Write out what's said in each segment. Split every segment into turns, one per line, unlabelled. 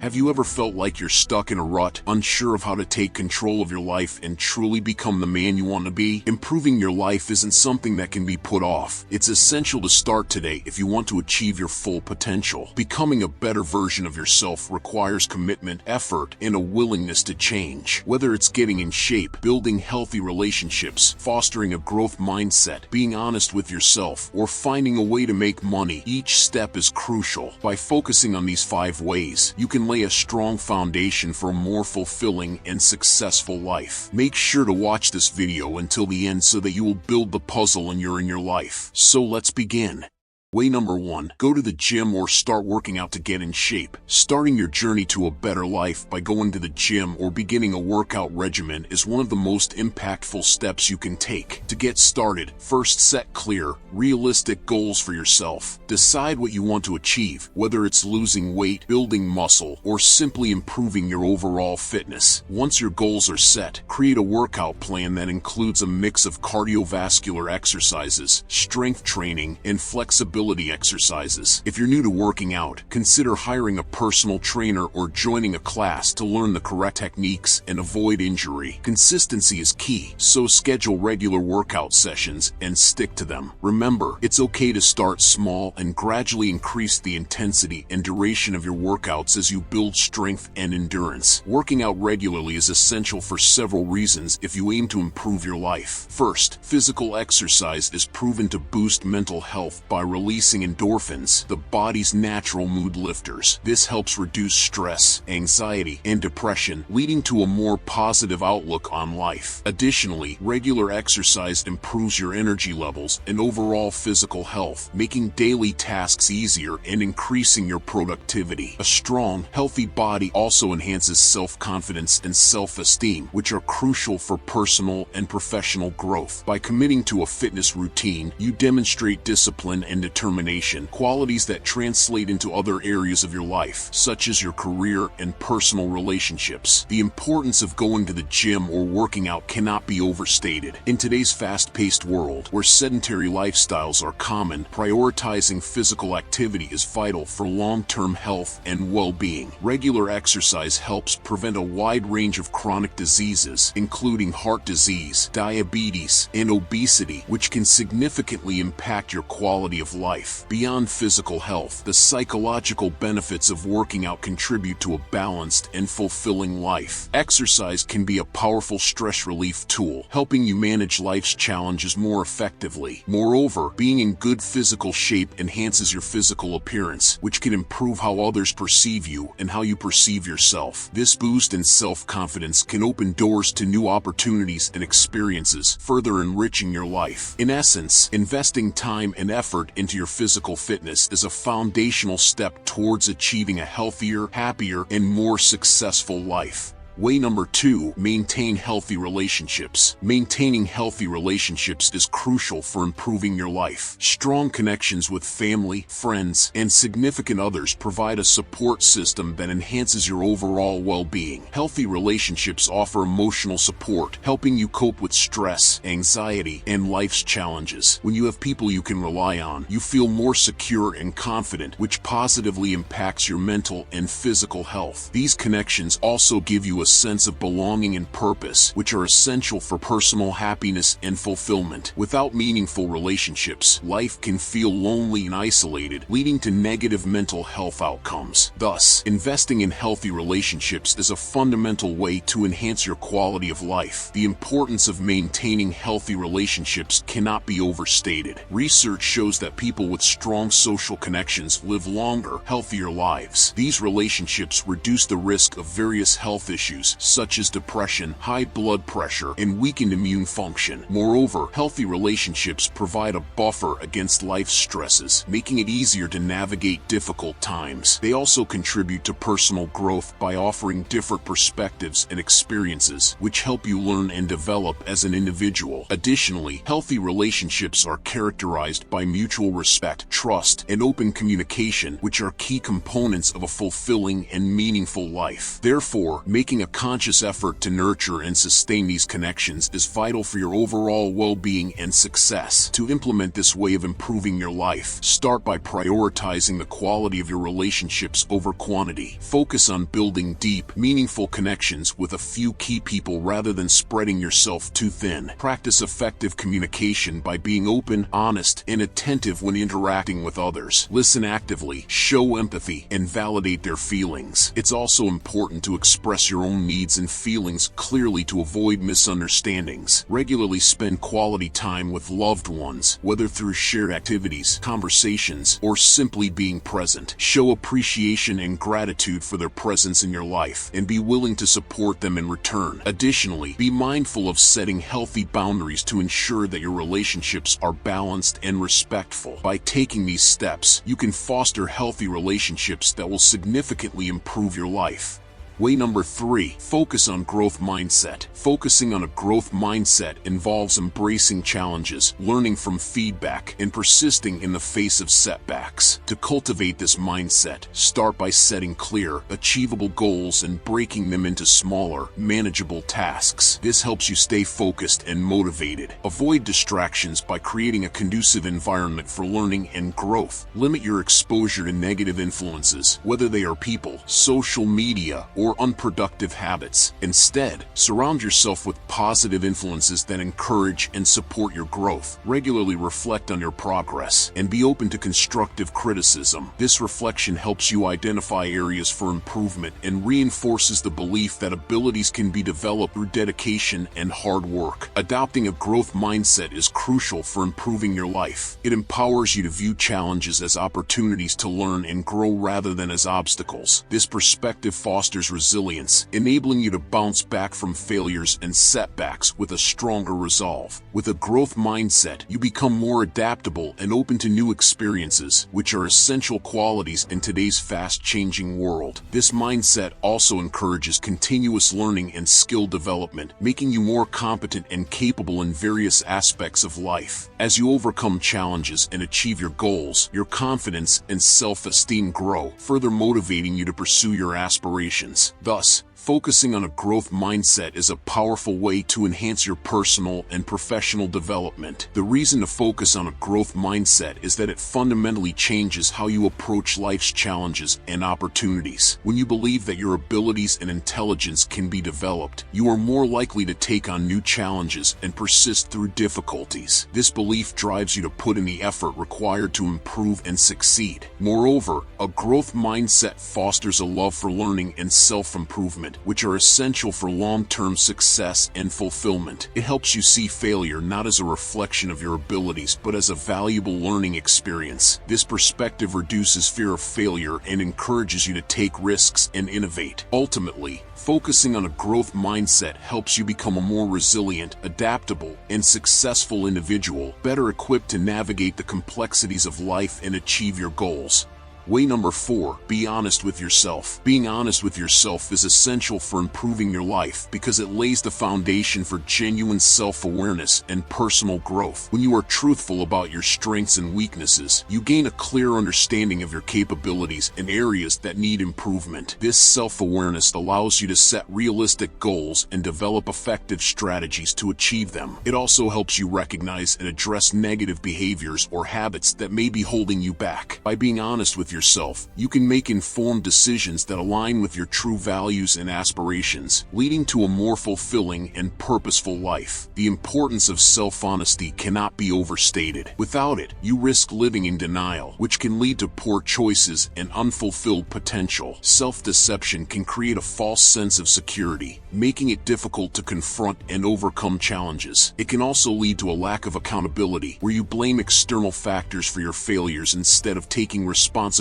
Have you ever felt like you're stuck in a rut, unsure of how to take control of your life and truly become the man you want to be? Improving your life isn't something that can be put off. It's essential to start today if you want to achieve your full potential. Becoming a better version of yourself requires commitment, effort, and a willingness to change. Whether it's getting in shape, building healthy relationships, fostering a growth mindset, being honest with yourself, or finding a way to make money, each step is crucial. By focusing on these 5 ways, you can lay a strong foundation for a more fulfilling and successful life. Make sure to watch this video until the end so that you will build the puzzle in your life. So let's begin. Way number 1, go to the gym or start working out to get in shape. Starting your journey to a better life by going to the gym or beginning a workout regimen is one of the most impactful steps you can take. To get started, first set clear, realistic goals for yourself. Decide what you want to achieve, whether it's losing weight, building muscle, or simply improving your overall fitness. Once your goals are set, create a workout plan that includes a mix of cardiovascular exercises, strength training, and flexibility exercises. If you're new to working out, consider hiring a personal trainer or joining a class to learn the correct techniques and avoid injury. Consistency is key, so schedule regular workout sessions and stick to them. Remember, it's okay to start small and gradually increase the intensity and duration of your workouts as you build strength and endurance. Working out regularly is essential for several reasons if you aim to improve your life. First, physical exercise is proven to boost mental health by releasing endorphins, the body's natural mood lifters. This helps reduce stress, anxiety, and depression, leading to a more positive outlook on life. Additionally, regular exercise improves your energy levels and overall physical health, making daily tasks easier and increasing your productivity. A strong, healthy body also enhances self-confidence and self-esteem, which are crucial for personal and professional growth. By committing to a fitness routine, you demonstrate discipline and determination, qualities that translate into other areas of your life, such as your career and personal relationships. The importance of going to the gym or working out cannot be overstated. In today's fast-paced world, where sedentary lifestyles are common, prioritizing physical activity is vital for long-term health and well-being. Regular exercise helps prevent a wide range of chronic diseases, including heart disease, diabetes, and obesity, which can significantly impact your quality of life. Beyond physical health, the psychological benefits of working out contribute to a balanced and fulfilling life. Exercise can be a powerful stress relief tool, helping you manage life's challenges more effectively. Moreover, being in good physical shape enhances your physical appearance, which can improve how others perceive you and how you perceive yourself. This boost in self-confidence can open doors to new opportunities and experiences, further enriching your life. In essence, investing time and effort into your physical fitness is a foundational step towards achieving a healthier, happier, and more successful life. Way number 2, maintain healthy relationships. Maintaining healthy relationships is crucial for improving your life. Strong connections with family, friends, and significant others provide a support system that enhances your overall well-being. Healthy relationships offer emotional support, helping you cope with stress, anxiety, and life's challenges. When you have people you can rely on, you feel more secure and confident, which positively impacts your mental and physical health. These connections also give you a sense of belonging and purpose, which are essential for personal happiness and fulfillment. Without meaningful relationships, life can feel lonely and isolated, leading to negative mental health outcomes. Thus, investing in healthy relationships is a fundamental way to enhance your quality of life. The importance of maintaining healthy relationships cannot be overstated. Research shows that people with strong social connections live longer, healthier lives. These relationships reduce the risk of various health issues such as depression, high blood pressure, and weakened immune function. Moreover, healthy relationships provide a buffer against life's stresses, making it easier to navigate difficult times. They also contribute to personal growth by offering different perspectives and experiences, which help you learn and develop as an individual. Additionally, healthy relationships are characterized by mutual respect, trust, and open communication, which are key components of a fulfilling and meaningful life. Therefore, making Making a conscious effort to nurture and sustain these connections is vital for your overall well-being and success. To implement this way of improving your life, start by prioritizing the quality of your relationships over quantity. Focus on building deep, meaningful connections with a few key people rather than spreading yourself too thin. Practice effective communication by being open, honest, and attentive when interacting with others. Listen actively, show empathy, and validate their feelings. It's also important to express your own needs and feelings clearly to avoid misunderstandings. Regularly spend quality time with loved ones, whether through shared activities, conversations, or simply being present. Show appreciation and gratitude for their presence in your life, and be willing to support them in return. Additionally, be mindful of setting healthy boundaries to ensure that your relationships are balanced and respectful. By taking these steps, you can foster healthy relationships that will significantly improve your life. Way number 3, focus on growth mindset. Focusing on a growth mindset involves embracing challenges, learning from feedback, and persisting in the face of setbacks. To cultivate this mindset, start by setting clear, achievable goals and breaking them into smaller, manageable tasks. This helps you stay focused and motivated. Avoid distractions by creating a conducive environment for learning and growth. Limit your exposure to negative influences, whether they are people, social media, or unproductive habits. Instead, surround yourself with positive influences that encourage and support your growth. Regularly reflect on your progress and be open to constructive criticism. This reflection helps you identify areas for improvement and reinforces the belief that abilities can be developed through dedication and hard work. Adopting a growth mindset is crucial for improving your life. It empowers you to view challenges as opportunities to learn and grow rather than as obstacles. This perspective fosters resilience, enabling you to bounce back from failures and setbacks with a stronger resolve. With a growth mindset, you become more adaptable and open to new experiences, which are essential qualities in today's fast-changing world. This mindset also encourages continuous learning and skill development, making you more competent and capable in various aspects of life. As you overcome challenges and achieve your goals, your confidence and self-esteem grow, further motivating you to pursue your aspirations. Thus, focusing on a growth mindset is a powerful way to enhance your personal and professional development. The reason to focus on a growth mindset is that it fundamentally changes how you approach life's challenges and opportunities. When you believe that your abilities and intelligence can be developed, you are more likely to take on new challenges and persist through difficulties. This belief drives you to put in the effort required to improve and succeed. Moreover, a growth mindset fosters a love for learning and self-improvement, which are essential for long-term success and fulfillment. It helps you see failure not as a reflection of your abilities, but as a valuable learning experience. This perspective reduces fear of failure and encourages you to take risks and innovate. Ultimately, focusing on a growth mindset helps you become a more resilient, adaptable, and successful individual, better equipped to navigate the complexities of life and achieve your goals. Way number 4, be honest with yourself. Being honest with yourself is essential for improving your life because it lays the foundation for genuine self-awareness and personal growth. When you are truthful about your strengths and weaknesses, you gain a clear understanding of your capabilities and areas that need improvement. This self-awareness allows you to set realistic goals and develop effective strategies to achieve them. It also helps you recognize and address negative behaviors or habits that may be holding you back. By being honest with yourself, you can make informed decisions that align with your true values and aspirations, leading to a more fulfilling and purposeful life. The importance of self-honesty cannot be overstated. Without it, you risk living in denial, which can lead to poor choices and unfulfilled potential. Self-deception can create a false sense of security, making it difficult to confront and overcome challenges. It can also lead to a lack of accountability, where you blame external factors for your failures instead of taking responsibility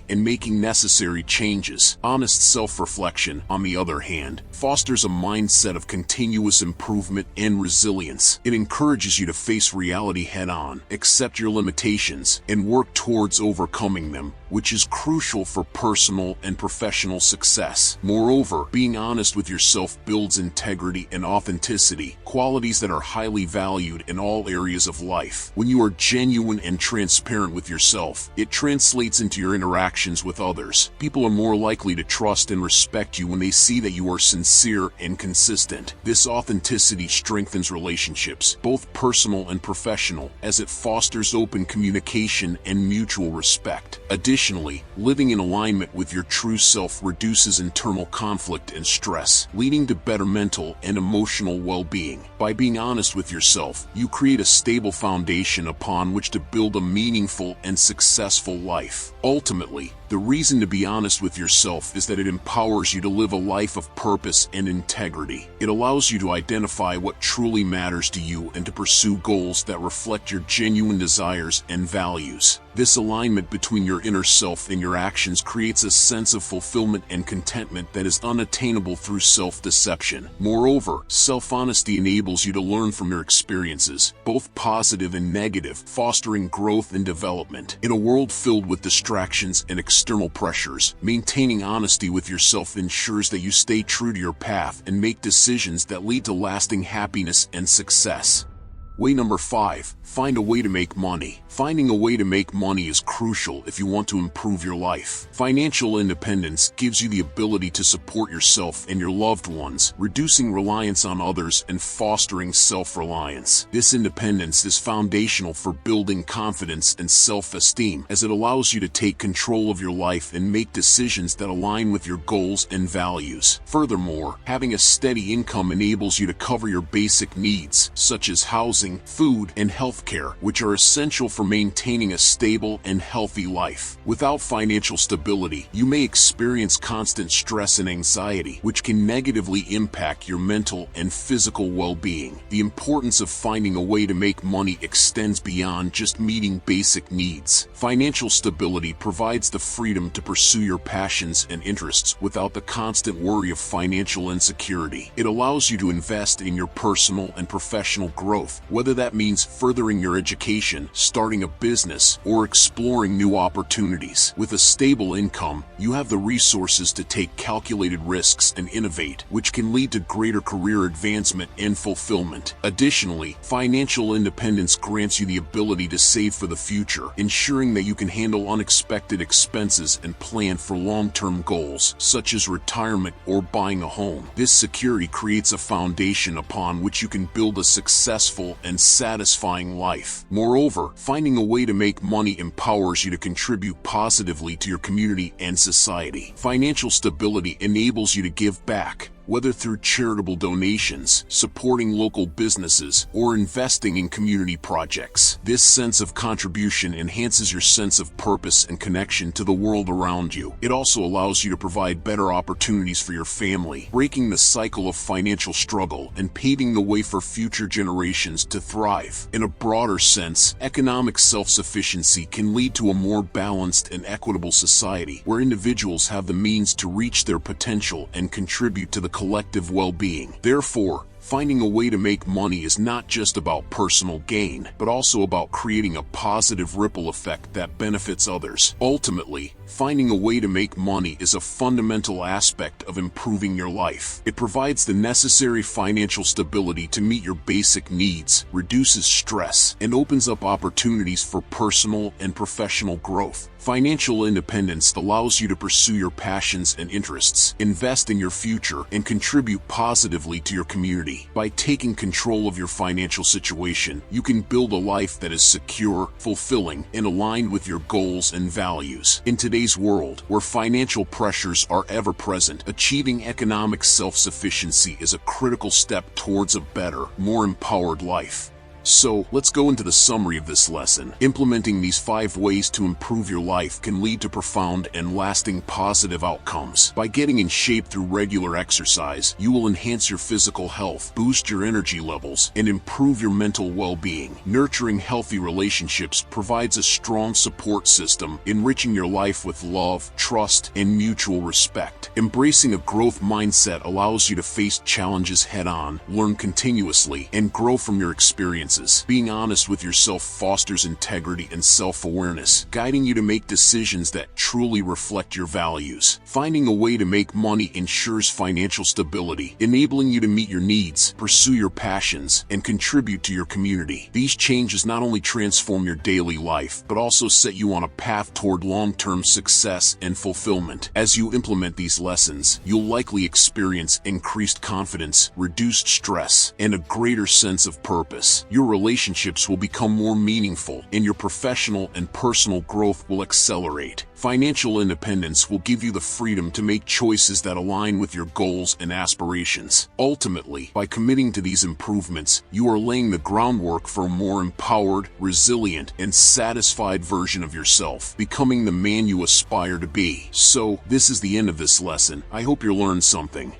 and making necessary changes. Honest self-reflection, on the other hand, fosters a mindset of continuous improvement and resilience. It encourages you to face reality head-on, accept your limitations, and work towards overcoming them, which is crucial for personal and professional success. Moreover, being honest with yourself builds integrity and authenticity, qualities that are highly valued in all areas of life. When you are genuine and transparent with yourself, it translates into into your interactions with others. People are more likely to trust and respect you when they see that you are sincere and consistent. This authenticity strengthens relationships, both personal and professional, as it fosters open communication and mutual respect. Additionally, living in alignment with your true self reduces internal conflict and stress, leading to better mental and emotional well-being. By being honest with yourself, you create a stable foundation upon which to build a meaningful and successful life. Ultimately, the reason to be honest with yourself is that it empowers you to live a life of purpose and integrity. It allows you to identify what truly matters to you and to pursue goals that reflect your genuine desires and values. This alignment between your inner self and your actions creates a sense of fulfillment and contentment that is unattainable through self-deception. Moreover, self-honesty enables you to learn from your experiences, both positive and negative, fostering growth and development. In a world filled with distractions and external pressures, maintaining honesty with yourself ensures that you stay true to your path and make decisions that lead to lasting happiness and success. Way number 5, find a way to make money. Finding a way to make money is crucial if you want to improve your life. Financial independence gives you the ability to support yourself and your loved ones, reducing reliance on others and fostering self-reliance. This independence is foundational for building confidence and self-esteem, as it allows you to take control of your life and make decisions that align with your goals and values. Furthermore, having a steady income enables you to cover your basic needs, such as housing, food, and healthcare, which are essential for maintaining a stable and healthy life. Without financial stability, you may experience constant stress and anxiety, which can negatively impact your mental and physical well-being. The importance of finding a way to make money extends beyond just meeting basic needs. Financial stability provides the freedom to pursue your passions and interests without the constant worry of financial insecurity. It allows you to invest in your personal and professional growth, whether that means furthering your education, starting a business, or exploring new opportunities. With a stable income, you have the resources to take calculated risks and innovate, which can lead to greater career advancement and fulfillment. Additionally, financial independence grants you the ability to save for the future, ensuring that you can handle unexpected expenses and plan for long-term goals, such as retirement or buying a home. This security creates a foundation upon which you can build a successful and satisfying life. Moreover, finding a way to make money empowers you to contribute positively to your community and society. Financial stability enables you to give back, whether through charitable donations, supporting local businesses, or investing in community projects. This sense of contribution enhances your sense of purpose and connection to the world around you. It also allows you to provide better opportunities for your family, breaking the cycle of financial struggle and paving the way for future generations to thrive. In a broader sense, economic self-sufficiency can lead to a more balanced and equitable society, where individuals have the means to reach their potential and contribute to the collective well-being. Therefore, finding a way to make money is not just about personal gain, but also about creating a positive ripple effect that benefits others. Ultimately, finding a way to make money is a fundamental aspect of improving your life. It provides the necessary financial stability to meet your basic needs, reduces stress, and opens up opportunities for personal and professional growth. Financial independence allows you to pursue your passions and interests, invest in your future, and contribute positively to your community. By taking control of your financial situation, you can build a life that is secure, fulfilling, and aligned with your goals and values. In today's world, where financial pressures are ever present, achieving economic self-sufficiency is a critical step towards a better, more empowered life. So, let's go into the summary of this lesson. Implementing these 5 ways to improve your life can lead to profound and lasting positive outcomes. By getting in shape through regular exercise, you will enhance your physical health, boost your energy levels, and improve your mental well-being. Nurturing healthy relationships provides a strong support system, enriching your life with love, trust, and mutual respect. Embracing a growth mindset allows you to face challenges head-on, learn continuously, and grow from your experiences. finances. Being honest with yourself fosters integrity and self-awareness, guiding you to make decisions that truly reflect your values. Finding a way to make money ensures financial stability, enabling you to meet your needs, pursue your passions, and contribute to your community. These changes not only transform your daily life, but also set you on a path toward long-term success and fulfillment. As you implement these lessons, you'll likely experience increased confidence, reduced stress, and a greater sense of purpose. Your relationships will become more meaningful, and your professional and personal growth will accelerate. Financial independence will give you the freedom to make choices that align with your goals and aspirations. Ultimately, by committing to these improvements, you are laying the groundwork for a more empowered, resilient, and satisfied version of yourself, becoming the man you aspire to be. So, this is the end of this lesson. I hope you learned something.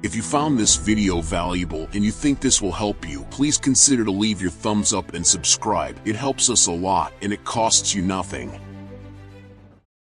If you found this video valuable and you think this will help you, please consider to leave your thumbs up and subscribe. It helps us a lot and it costs you nothing.